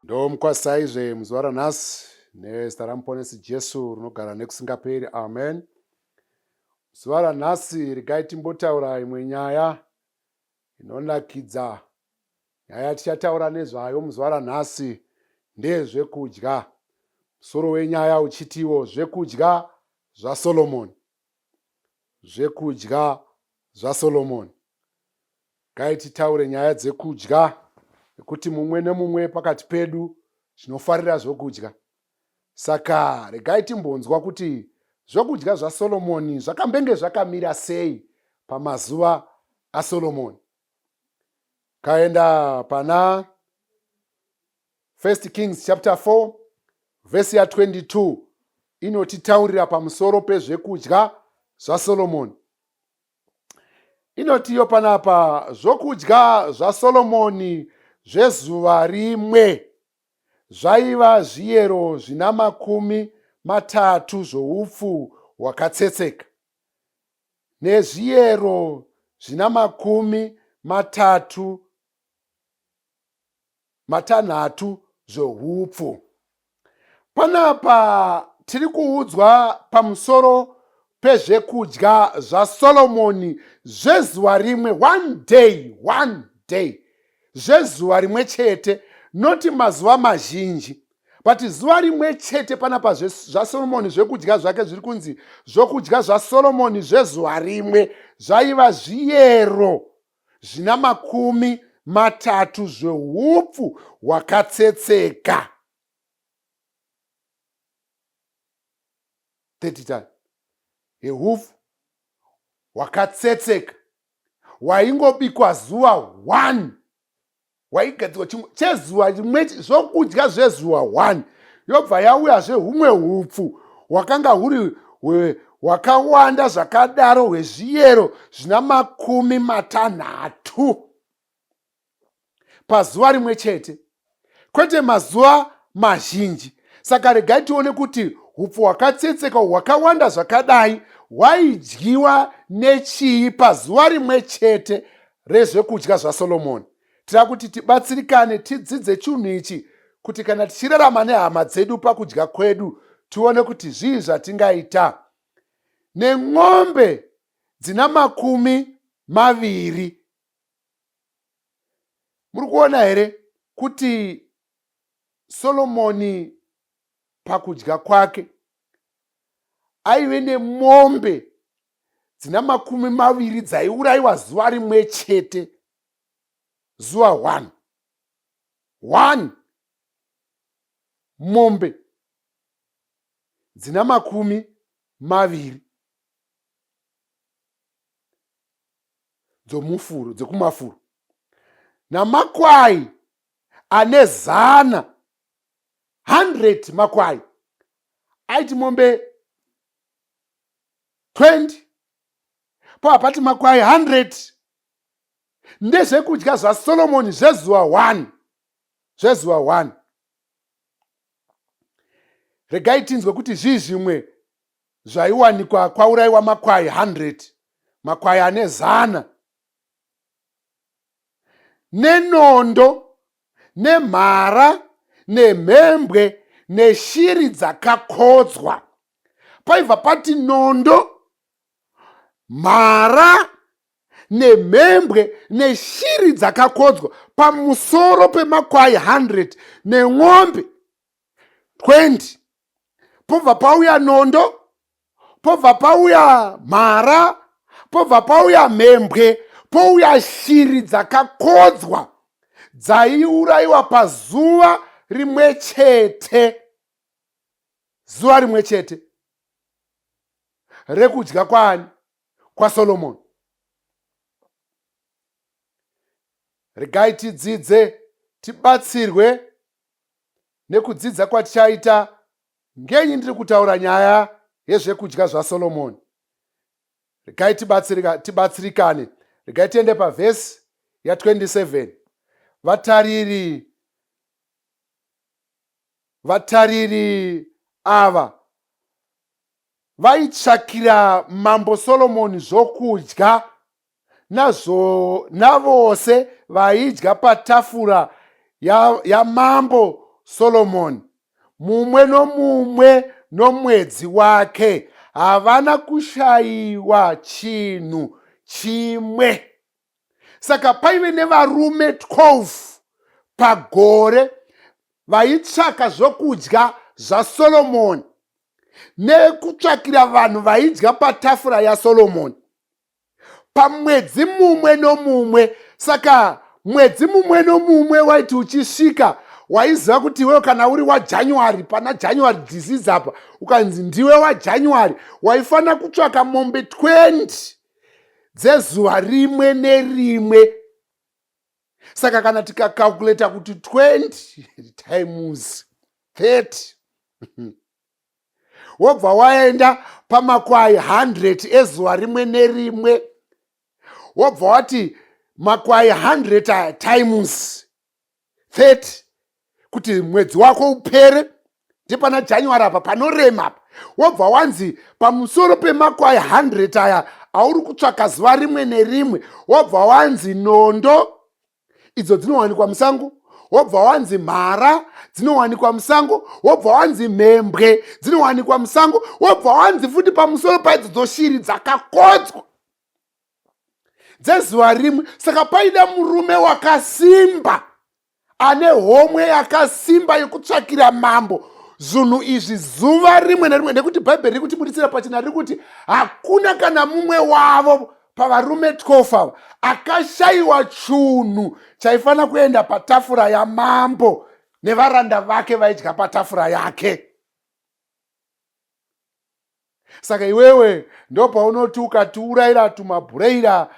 Ndomukwasaizve muzuva ranhasi nezita ramuponesi Jesu rinogara nekusingaperi. Amen. Zuva ranhasi regai timbotaura imwe nyaya inonakidza. Nyaya tichataura nezvayo muzuva ranhasi ndeyezvekudya. Musoro wenyaya uchitiwo zvekudya zvaSolomoni. Zvekudya zvaSolomoni. Gai titaure nyaya dzekudya, nekuti mumwe nemumwe pakati pedu zvinofarira zvokudya. Saka regai timbonzwa kuti zvokudya zvaSolomoni zvakambenge zvakamira sei pamazuva aSolomoni. Kaenda pana 1 Kings chapter 4 verse ya 22 inotitaurira pamusoro pezvekudya zvaSolomoni. Inotiyo panapa zvokudya zvaSolomoni zvezuva rimwe zvaiva zviyero zvina 30 zvoupfu hwakatsetseka, nezviyero zvina 36 zvoupfu. Panapa tiri kuudzwa pamusoro pezvekudya zvaSolomoni zvezuva rimwe, one day, zvezuva rimwe chete, noti mazuva mazhinji, but zuva rimwe chete. Panapa zvaSolomoni zvekudya zvake zviri kunzi zvokudya zvaSolomoni zvezuva rimwe zvaiva zviyero zvina 30 zvoupfu hwakatsetseka. 30 times. Yeupfu hwakatsetseka hwaingobikwa zuva 1, hwaigadzirwa chezuva rimwe, zvokudya zvezuva 1. Yobva yauyazve humwe hupfu hwakanga huri hwakawanda zvakadaro hwezviyero zvina 60 pazuva rimwe chete, kwete mazuva mazhinji. Saka regai tione kuti hupfu hwakatsetseka hwakawanda zvakadai hwaidyiwa nechii pazuva rimwe chete rezvekudya zvaSolomoni. Tira kuti tibatsirikane tidzidze chinhu ichi, kuti kana tichirarama nehama dzedu pakudya kwedu tione kuti zvii zvatingaita. Nemwombe dzina 20. Muri kuona here kuti Solomoni pakudya kwake aive nemwombe dzina 20 dzaiurayiwa zuva rimwe chete. Zuva 1 mombe dzina 20 dzokumafuro, namakwai ane 100 makwai, aiti mombe 20 pavapati makwai 100. Ndezvekudya zvaSolomoni zvezuva 1. Regai tinzwe kuti zvii zvimwe zvaiwanikwa kwaurayiwa makwai 100, makwai ane 100, nenondo, nemhara, nemhembwe, neshiri dzakakodzwa. Paibva pati nondo, mhara, nemhembwe neshiri dzakakodzwa pamusoro pemakwai 100 nemwombe 20. Pobva pauya nondo, pobva pauya mhara, pobva pauya mhembwe, pouya shiri dzakakodzwa dzaiurayiwa pazuva rimwe chete. Zuva rimwe chete rekudya kwani? KwaSolomoni. Regai tidzidze, tibatsirwe nekudzidza kwatichaita. Ngenyi ndiri kutaura nyaya yezvekudya zvaSolomoni? Regai tibatsirikane. Regai tiende pavhesi ya 27. Vatariri ava vaitsvakira mambo Solomoni zvokudya navose vaidya patafura yamambo Solomoni, mumwe nomumwe nomwedzi wake, havana kushayiwa chinhu chimwe. Saka paive nevarume 12 pagore vaitsvaka zvokudya zvaSolomoni nekutsvakira vanhu vaidya patafura yaSolomoni pamwedzi mumwe nomumwe. Saka mwedzi mumwe nomumwe waiti uchisvika waiziva kuti iwewe kana uri waJanuary, pana January disease apa, ukanzi ndiwe waJanuary, waifanira kutsvaka mombe 20 dzezuva rimwe nerimwe. Saka kana tikakalkuleta kuti 20 times 30 wobva waenda pamakwai 100 ezuva rimwe nerimwe, wobva wati makwai 100 times 30 kuti mwedzi wako upere. Ndipana January apa panorema apa, wobva wanzi pamusoro pemakwai 100 aya auri kutsvaka zuva rimwe nerimwe, wobva wanzi nondo idzo dzinowanikwa musango, wobva wanzi mhara dzinowanikwa musango, wobva wanzi mhembwe dzinowanikwa musango, wobva wanzi futi pamusoro paidzodzo shiri dzakakodzwa dzezuva rimwe. Saka paida murume wakasimba ane homwe yakasimba yekutsvakira mambo zvinhu izvi zuva rimwe nerimwe, nekuti bhaibheri riri kutibuditsira pachena riri kuti hakuna kana mumwe wavo pavarume 12 ava akashayiwa chunhu chaifanira kuenda patafura yamambo nevaranda vake vaidya patafura yake. Saka iwewe ndopaunoti ukatiurayira tumabhureira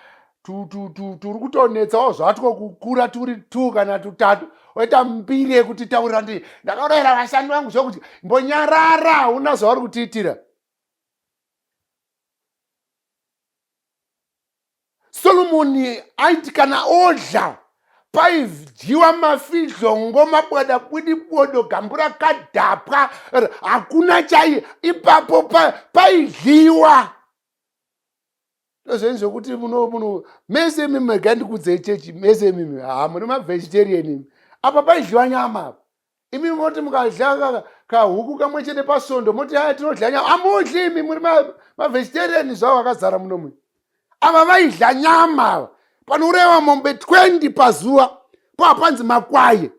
turi kutonetsawo zvatwo kukura turi 2 kana 3 oita 2 yekuti taurira ndi ndakaurayira vashandi vangu zvokuti mbonyarara, una zvauri kutiitira. Solomoni aiti kana odya paidyiwa mafidhlongo, mabwadabwidi, bodo, gambura kadhapwa, hakuna chai ipapo paidyiwa. Ndozveni zvokuti muno mese mimi megandikudzei chechi, mese mimi muri mavegetarian apa paidyiwa nyama. Imi moti mukadya kahuku kamwe chete pasondo moti tinodya nyama, amudyi imi muri mavegetarian zvavo vakazara muno muno. Ava vaidya nyama, panoreva mombe 20 pazuva, papanzi makwai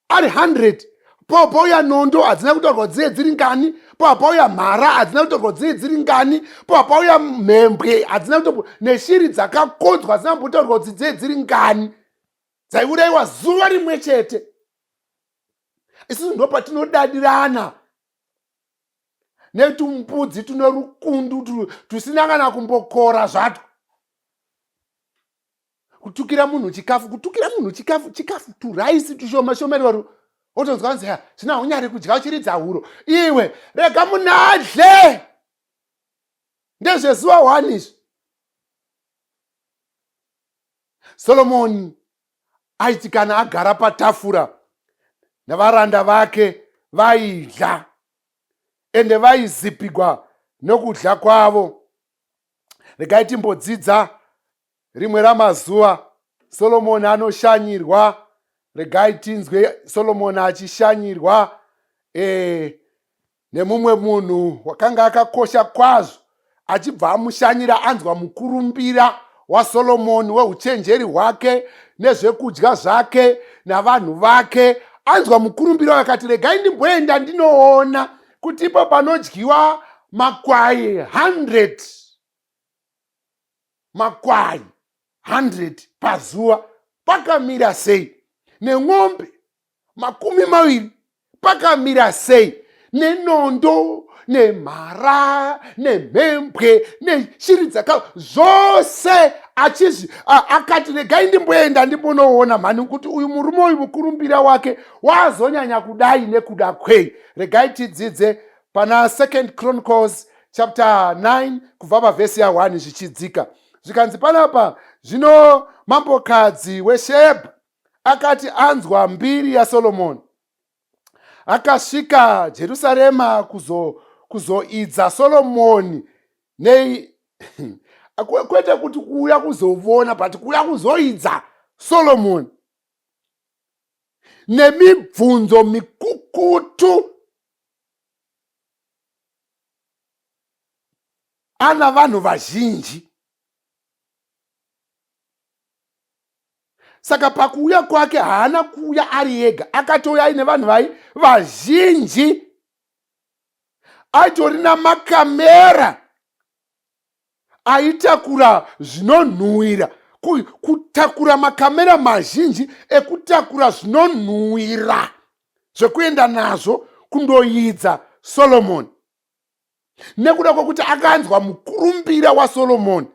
ari 100, pauya nondo hadzina kutaurwa dziye dziri ngani, pauya mhara hadzina kutaurwa dziye dziri ngani, pauya mhembwe hadzina kutaurwa, neshiri dzakakodzwa hadzina kutaurwa dziye dziri ngani, dzaiurayiwa zuva rimwe chete. Isusu ndopatinodadirana netumbudzi tune rukundu tusina kana kumbokora zvatwo. Kutukira munhu chikafu turaisi tushoma shomerwa otonzwa nzi zvina unyari kudya uchiridza huro, iwe rega munadle ndezvezuva 1 izvi. Solomoni aiti kana agara patafura navaranda vake vaidya ende vaizipigwa nokudya kwavo. Regai timbodzidza rimwe ramazuva Solomoni anoshanyirwa. Regai tinzwe Solomoni achishanyirwa nemumwe munhu wakanga akakosha kwazvo, achibva amushanyira, anzwa mukurumbira waSolomoni weuchenjeri hwake nezvekudya zvake navanhu vake. Anzwa mukurumbira akati regai ndimboenda ndinoona kuti ipo panodyiwa makwai 100, makwai 100 pazuva pakamira sei, nemombe 20 pakamira sei, nenondo nemhara nemhembwe neshiri dzaka zvose akati regai ndimboenda ndimbonoona mhani kuti uyu murume uyu mukurumbira wake wazonyanya kudai nekuda kwei. Regai tidzidze pana 2 Chronicles chapter 9 kubva pavhesi ya1 zvichidzika. Zvikanzi panapa, zvino mambokadzi weShebha akati anzwa mbiri yaSolomoni akasvika Jerusarema kuzoidza Solomoni kwete kuti kuuya kuzovona, but kuuya kuzoidza Solomoni nemibvunzo mikukutu. Ana vanhu vazhinji. Saka pakuuya kwake haana kuuya ari ega, akatouya aine vanhu vazhinji. Aitori namakamera aitakura zvinonhuhwira, kutakura makamera mazhinji ekutakura zvinonhuhwira zvekuenda nazvo kundoidza Solomoni. Nekuda kwokuti akanzwa mukurumbira waSolomoni.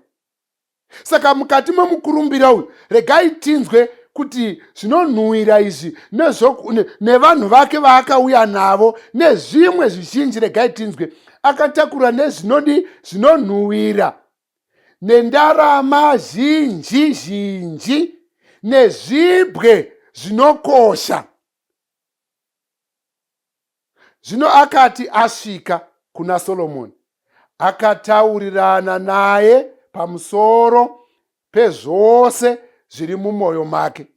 Saka mukati memukurumbira uyu, regai tinzwe kuti zvinonhuhwira izvi nevanhu vake vaakauya navo nezvimwe zvizhinji, regai tinzwe akatakura zvinonhuhwira nendarama zhinji zhinji nezvibwe zvinokosha. Zvino akati asvika kuna Solomoni, akataurirana naye pamusoro pezvose zviri mumwoyo make.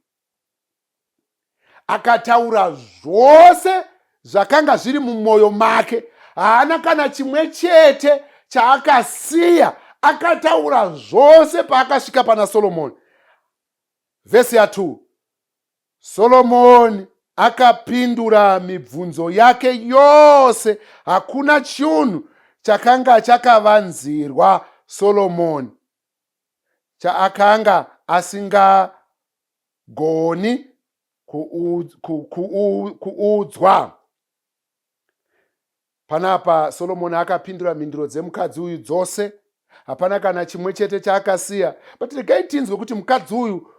Akataura zvose zvakanga zviri mumwoyo make. Haana kana chimwe chete chaakasiya. Akataura zvose paakasvika pana Solomoni. Vhesi ya2. Solomoni akapindura mibvunzo yake yose. Hakuna chinhu chakanga chakavanzirwa Solomoni chaakanga asingagoni kuudzwa. Panapa Solomoni akapindura mhinduro dzemukadzi uyu dzose. Hapana kana chimwe chete chaakasiya. But regai tinzwe kuti mukadzi uyu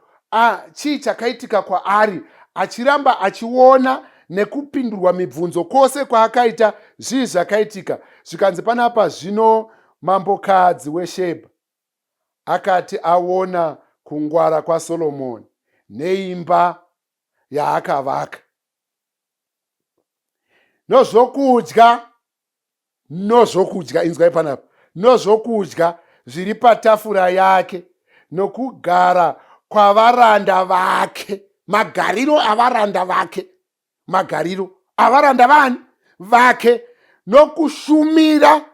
chii chakaitika kwaari, achiramba achiona nekupindurwa mibvunzo kwose kwaakaita zvii zvakaitika. Zvikanzi panapa zvino mambokadzi weShebha akati aona kungwara kwaSolomoni neimba yaakavaka, nozvokudya, inzwai panapa, nozvokudya zviri patafura yake, nokugara kwavaranda vake, magariro avaranda vake, magariro avaranda vani vake, nokushumira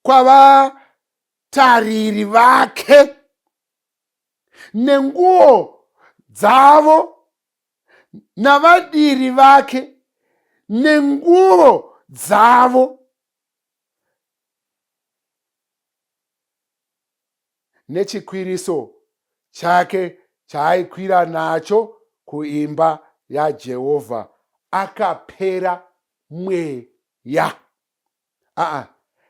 kwavatariri vake, nenguo dzavo, navadiri vake, nenguo dzavo, nechikwiriso chake chaaikwira nacho kuimba yaJehovha. Akapera mweya.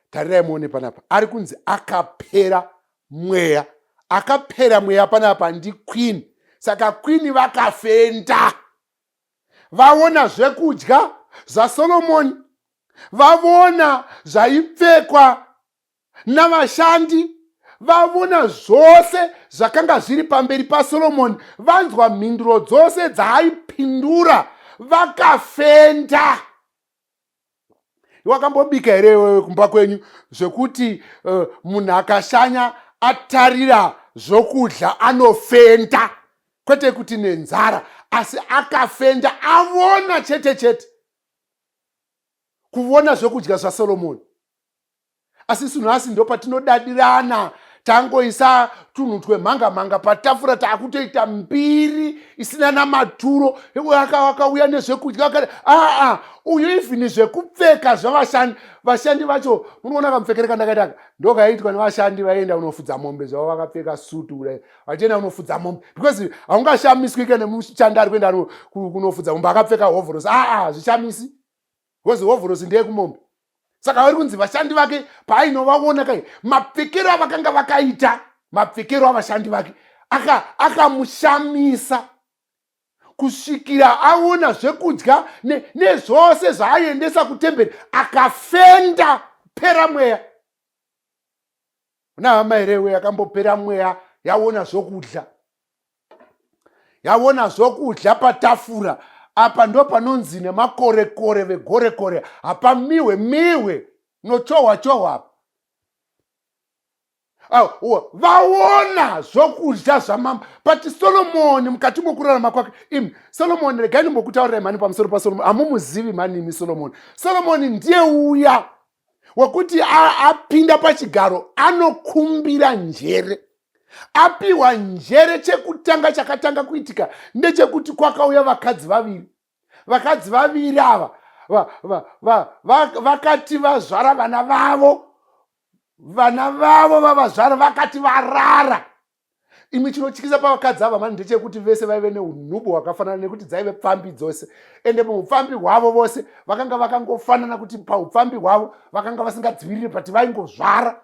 Tarirai muone panapa, ari kunzi akapera mweya. Akapera mweya panapa ndikwini. Saka kwini vakafenda. Vaona zvekudya zvaSolomoni, vavona zvaipfekwa navashandi, vavona zvose zvakanga zviri pamberi paSolomoni, vanzwa mhinduro dzose dzaaipindura, vakafenda. Wakambobika here wewe kumba kwenyu zvekuti munhu akashanya atarira zvokudya anofenda? Kwete kuti nenzara, asi akafenda, avona chete chete kuvona zvokudya zvaSolomoni. Asi sunhasi ndo patinodadirana, tangoisa tunhu twemhanga-mhanga patafura, taakutoita mbiri isina namaturo. Wakauya nezvekudya wakati uyu ivhini zvekupfeka zvavashandi. Vashandi vacho munoona kamupfekere kandakaita ndokaitwa nevashandi vaenda unofudza mombe zvavo vakapfeka sutu kudai, vachienda unofudza mombe, because haungashamiswi nemushandi ari kuenda kunofudza mombe akapfeka hovhorosi. Zvichamisi, because hovhorosi ndeye kumombe. Saka vari kunzi vashandi vake paainovaona kai mapfekero avakanga vakaita, mapfekero avashandi vake akamushamisa kusvikira aona zvekudya nezvose zvaaiendesa kutemberi, akafenda kupera mweya. Una hama here yakambopera mweya, yaona zvokudya, yaona zvokudya patafura. Apa ndo panonzi nemakorekore vegorekore, apa miwe nochohwa apa. vaona zvokudya zvamambo. But Solomoni mukati mokurarama kwake, Solomoni, regai ndimbokutaurirai mhani pamusoro paSolomoni. Hamumuzivi mhani imi Solomoni. Solomoni ndiye uya wekuti apinda pachigaro anokumbira njere. Apiwa njere, chekutanga chakatanga kuitika ndechekuti kwakauya vakadzi vaviri. Vakadzi vaviri ava vakati vazvara vana vavo vavazvara vakati varara. Imi chinotyisa pavakadzi ava mani ndechekuti vese vaive neunhubu hwakafanana, nekuti dzaive pfambi dzose. Ende muupfambi hwavo vose vakangofanana, kuti paupfambi hwavo vakanga vasingadziviriri pati vaingozvara.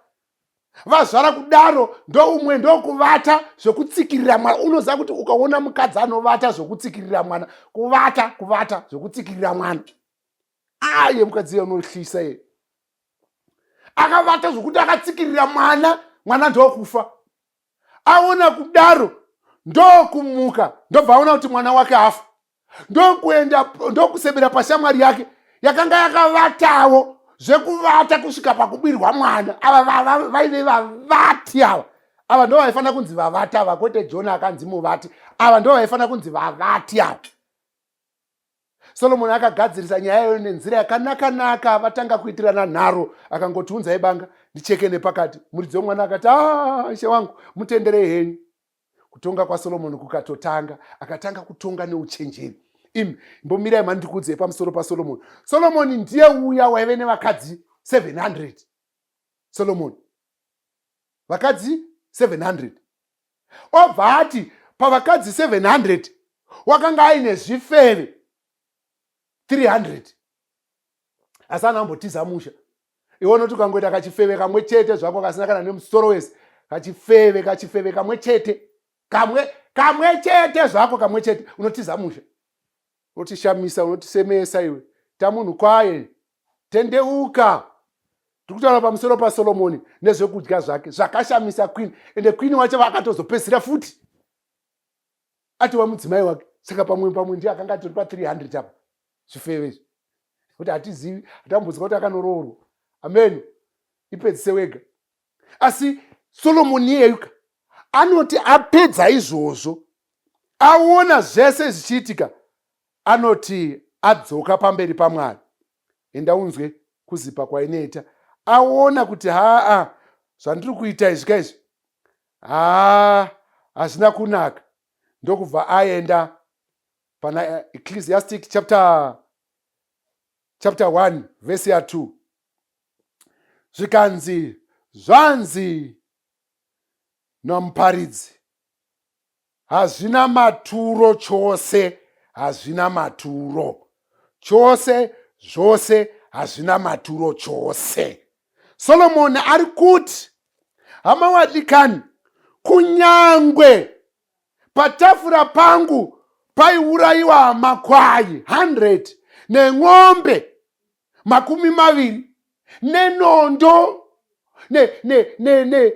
Vazvara kudaro ndoumwe ndokuvata zvokutsikirira mwana. Unoziva kuti ukaona mukadzi anovata zvokutsikirira mwana, kuvata zvokutsikirira mwana, aye mukadzi unohlisa ye. Akavata zvokuti akatsikirira mwana ndokufa. Aona kudaro ndokumuka, ndobva aona kuti mwana wake afa. Ndokusebera pashamwari yake yakanga yakavatawo zvekuvata kusvika pakubirwa mwana. Ava vaive vavati ava. Ava ndo vaifanira kunzi vavati ava, kwete Jona akanzi muvati. Ava ndo vaifanira kunzi vavati ava. Solomoni akagadzirisa nyaya iyoyo nenzira yakanaka. Vatanga kuitirana nharo, akangoti unzai banga ndicheke nepakati. Muridzi womwana akati, ishe wangu mutenderei henyu. Kutonga kwaSolomoni kukatotanga. Akatanga kutonga neuchenjeri. Mbomirai mhani ndikuudzei pamusoro paSolomoni. Solomoni ndiye uya waive nevakadzi 700. Solomoni vakadzi 700. Obva ati pavakadzi 700 wakanga aine zvifeve 300. Asi anambotiza musha. Iwono kuti ukangoita kachifeve kamwe chete zvako kasina kana nemusoro wese. Kachifeve kamwe chete. Kamwe chete zvako, kamwe chete. Unotiza musha. Unotishamisa, unotisemesa iwe. Tamunhu kwaye. Tendeuka. Tikutaura pamusoro paSolomoni nezvekudya zvake zvakashamisa queen. Ende queen wacho vakatozopedzisira futi ati wamudzimai wake. Saka pamwe ndiye akanga atori pa 300 apa. Zvifeve izvi. Kuti hatizivi, hatambodzwa kuti akanoroorwa. Amen. Ipedzise wega. Asi Solomoni iyeyuka anoti apedza izvozvo, aona zvese zvichiitika, anoti adzoka pamberi paMwari. Enda unzwe kuzipa kwainoita. Aona kuti zvandiri kuita izvi hazvina kunaka. Ndokubva aenda pana Ecclesiastic chapter 1 verse ya 2. Zvikanzi, zvanzi namuparidzi, hazvina maturo chose, hazvina maturo chose, zvose hazvina maturo chose. Solomoni ari kuti, hama wadikani, kunyangwe patafura pangu paiurayiwa makwai 100 neng'ombe 20 nenondo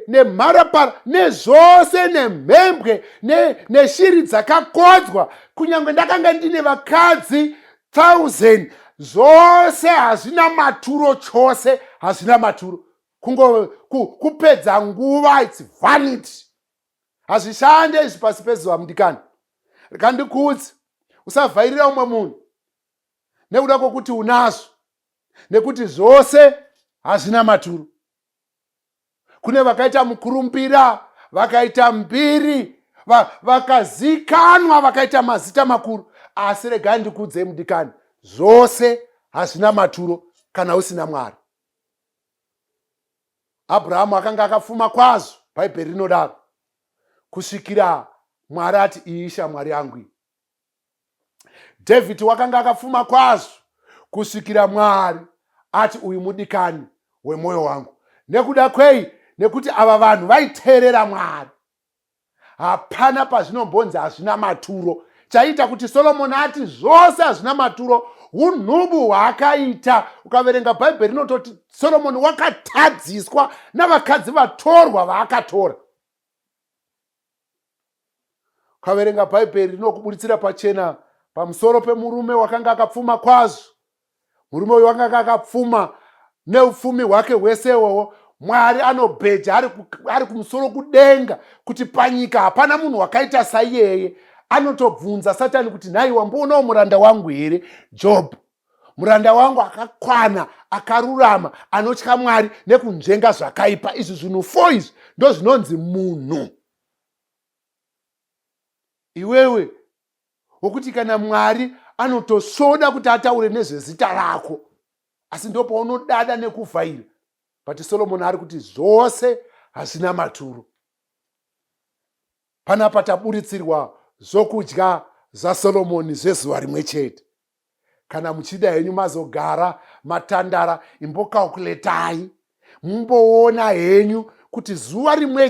nemharapara nezvose nemhembwe neshiri dzakakodzwa, kunyangwe ndakanga ndine vakadzi 1000, zvose hazvina maturo chose, hazvina maturo. Kupedza nguva, it's vanity. Hazvishande izvi pasi pezuva mudikani. Rekandikuudze, usavhairira umwe munhu nekuda kwokuti unazvo, nekuti zvose hazvina maturo. Kune vakaita mukurumbira, vakaita mbiri, vakazikanwa, vakaita mazita makuru. Asi regai ndikuudzei mudikani, zvose hazvina maturo kana usina Mwari. Abrahamu akanga akapfuma kwazvo, Bhaibheri rinodaro, kusvikira Mwari ati, iyi ishamwari yangu. David wakanga akapfuma kwazvo, kusvikira Mwari ati, uyu mudikani wemwoyo wangu. Nekuda kwei? Nekuti ava vanhu vaiteerera Mwari. Hapana pazvinombonzi hazvina maturo. Chaita kuti Solomoni ati zvose hazvina maturo, unhubu hwaakaita. Ukaverenga Bhaibheri rinototi Solomoni wakatadziswa navakadzi vatorwa vaakatora. Ukaverenga Bhaibheri rinokubuditsira pachena pamusoro pemurume wakanga akapfuma kwazvo. Murume uyu wakanga akapfuma neupfumi hwake hwese ihwohwo, Mwari anobheja ari kumusoro kudenga kuti panyika hapana munhu wakaita saiyeye. Anotobvunza Satani kuti nhai wamboonawo muranda wangu here Job? Muranda wangu akakwana, akarurama, anotya Mwari nekunzvenga zvakaipa. Izvi zvinhu 4 izvi ndo zvinonzi munhu. Iwewe wokuti kana Mwari anotosvoda kuti ataure nezvezita rako, asi ndo paunodada nekuvhaira. But Solomon ari kuti zvose hazvina maturo. Panapa taburitsirwa zvokudya zvaSolomoni zvezuva rimwe chete. Kana muchida henyu mazogara matandara, imbokalkuletai mumboona henyu kuti zuva rimwe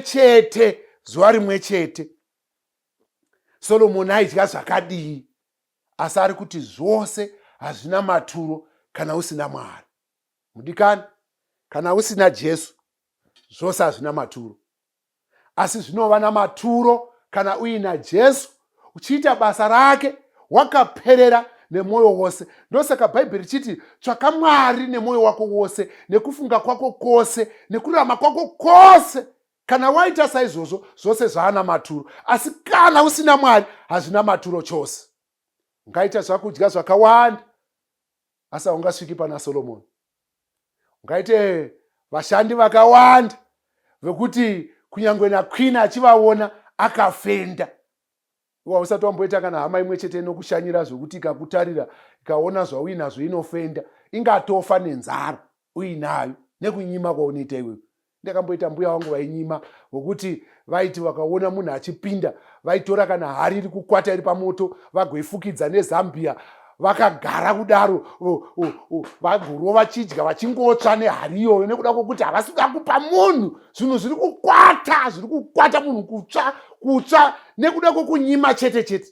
chete Solomoni aidya zvakadii, asi ari kuti zvose hazvina maturo kana usina Mwari. Mudikani, kana usina Jesu zvose hazvina maturo, asi zvinova namaturo kana uina Jesu, uchiita basa rake wakaperera nemwoyo wose. Ndosaka Bhaibheri richiti tsvaka Mwari nemwoyo wako wose, nekufunga kwako kwose, nekurarama kwako kwose. Kana waita saizvozvo zvose zvaana maturo, asi kana usina Mwari hazvina maturo chose. Ungaita zvakudya zvakawanda asi haungasviki pana Solomoni. Ungaite vashandi vakawanda vekuti kunyange nakwina achivaona akafenda. Iwa usati wamboita kana hama imwe chete inokushanyira zvokuti ikakutarira ikaona zvauinazvo inofenda, ingatofa nenzara uinayo nekunyima kwaunoita iwewe. Ndakamboita mbuya wangu vainyima vokuti vaiti vakaona munhu achipinda vaitora kana hari iri kukwata iri pamoto vagoifukidza nezambia, vakagara kudaro vagoro vachidya vachingotsva nehari iyoyo, nekuda kwokuti havasi kuda kupa munhu zvinhu zviri kukwata munhu kutsva nekuda kwokunyima chete.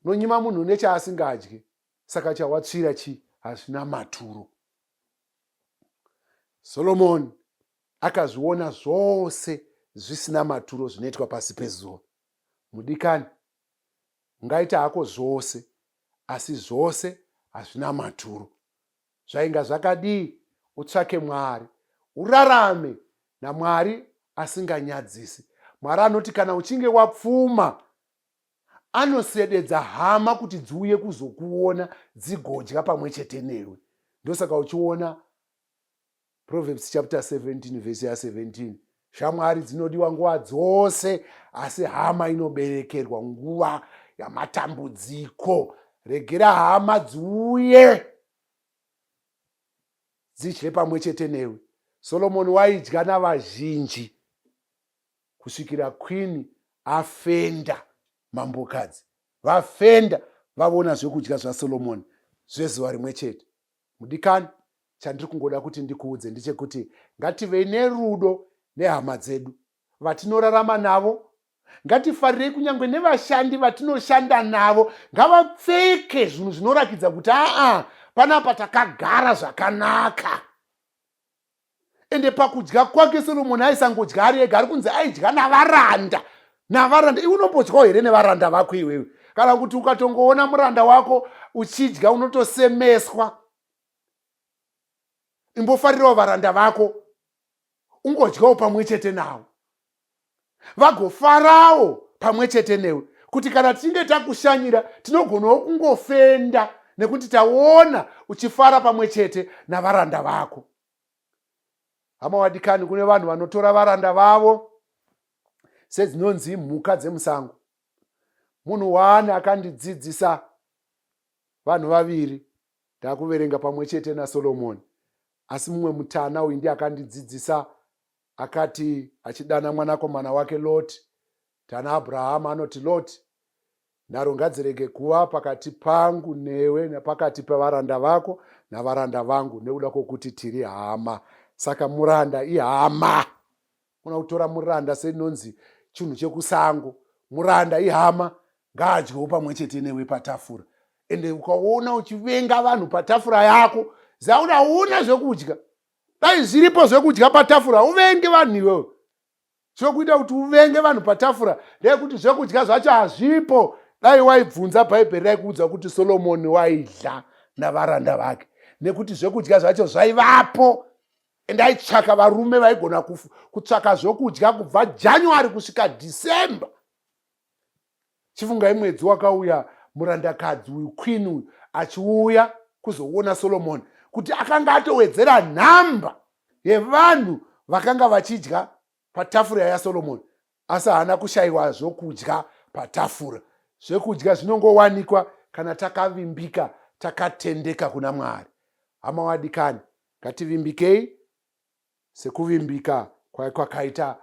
Nonyima munhu nechaasingadyi, saka chawatsvira hazvina maturo. Solomoni akazviona zvose zvisina maturo zvinoitwa pasi pezuva. Mudikani, ungaita hako zvose asi zvose hazvina maturo. Zvainga zvakadii utsvake Mwari, urarame naMwari asinganyadzisi. Mwari anoti kana uchinge wapfuma, anosededza hama kuti dziuye kuzokuona dzigodya pamwe chete newe. Ndosaka uchiona Proverbs chapter 17 verse ya 17. Shamwari dzinodiwa nguva dzose, asi hama inoberekerwa nguva yamatambudziko. Regera hama dziuye dzidye pamwe chete newe. Solomoni waidya navazhinji kusvikira kwini afenda mambokadzi. Vafenda vavona zvekudya zvaSolomoni zvezuva rimwe chete. Mudikani, chandiri kungoda kuti ndikuudze ndechekuti ngativei nerudo nehama dzedu vatinorarama navo. Ngatifarirei kunyange nevashandi vatinoshanda navo, ngavapfeke zvinhu zvinorakidza kuti panapa takagara zvakanaka. Ende pakudya kwake Solomoni aisangodya ari ega, ari kunzi aidya navaranda. Iwe unombodyawo here nevaranda vako iwewe? Kana kuti ukatongoona muranda wako uchidya unotosemeswa. Imbofarirawo varanda vako ungodyawo pamwe chete navo, vagofarawo pamwe chete newe, kuti kana tichinge takushanyira tinogonawo kungofenda nekuti taona uchifara pamwe chete navaranda vako. Hama wadikani, kune vanhu vanotora varanda vavo sedzinonzi mhuka dzemusango. Munhu waani akandidzidzisa vanhu vaviri ndakuverenga pamwe chete naSolomoni, asi mumwe mutana uyu ndiye akandidzidzisa, akati achidana mwanakomana wake Loti. Tana Abrahama anoti, Loti, nharo ngadzirege kuva pakati pangu newe napakati pavaranda vako navaranda vangu, nekuda kwokuti tiri hama. Saka muranda ihama. Una kutora muranda senonzi chinhu chekusango. Muranda ihama, ngaadyewo pamwe chete newe patafura. Ende ukaona uchivenga vanhu patafura yako, zauna una zvekudya. Dai zviripo zvekudya patafura, uvenge vanhu iwewe. Chokuita kuti uvenge vanhu patafura ndeyekuti zvekudya zvacho hazvipo. Dai waibvunza Bhaibheri raikuudza kuti Solomoni waidya navaranda vake. nekuti zvekudya zvacho zvaivapo. Ndaitsvaka varume vaigona kutsvaka zvokudya kubva January kusvika December. Chifungai mwedzi wakauya murandakadzi uyu Queen uyu achiuya kuzoona Solomon kuti akanga atowedzera nhamba yevanhu vakanga vachidya patafura yaSolomon, asi haana kushayiwa zvokudya patafura. Zvekudya zvinongowanikwa kana takavimbika, takatendeka kuna Mwari. Hama wadikani, ngativimbikei sekuvimbika kwakaita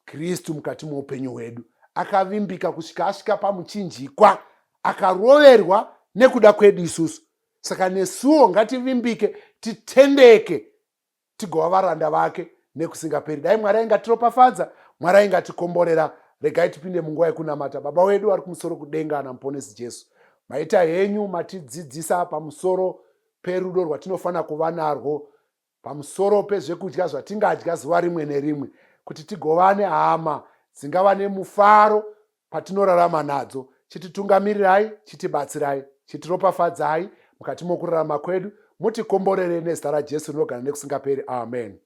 Kristu mukati muupenyu hwedu. Akavimbika kusvika asvika pamuchinjikwa, akaroverwa nekuda kwedu isusu. Saka nesuwo ngativimbike, titendeke, tigova varanda vake nekusingaperi. Dai Mwari aingatropafadza, Mwari aingatikomborera. Regai tipinde munguva yekunamata. Baba wedu ari kumusoro kudenga naMuponesi Jesu, maita henyu matidzidzisa pamusoro perudo rwatinofanira kuva narwo, pamusoro pezvekudya zvatingadya zuva rimwe nerimwe, kuti tigova nehama dzingava nemufaro patinorarama nadzo. Chititungamirirai, chitibatsirai, chitiropafadzai mukati mokurarama kwedu. Mutikomborere nezita raJesu rinogara nekusingaperi. Amen.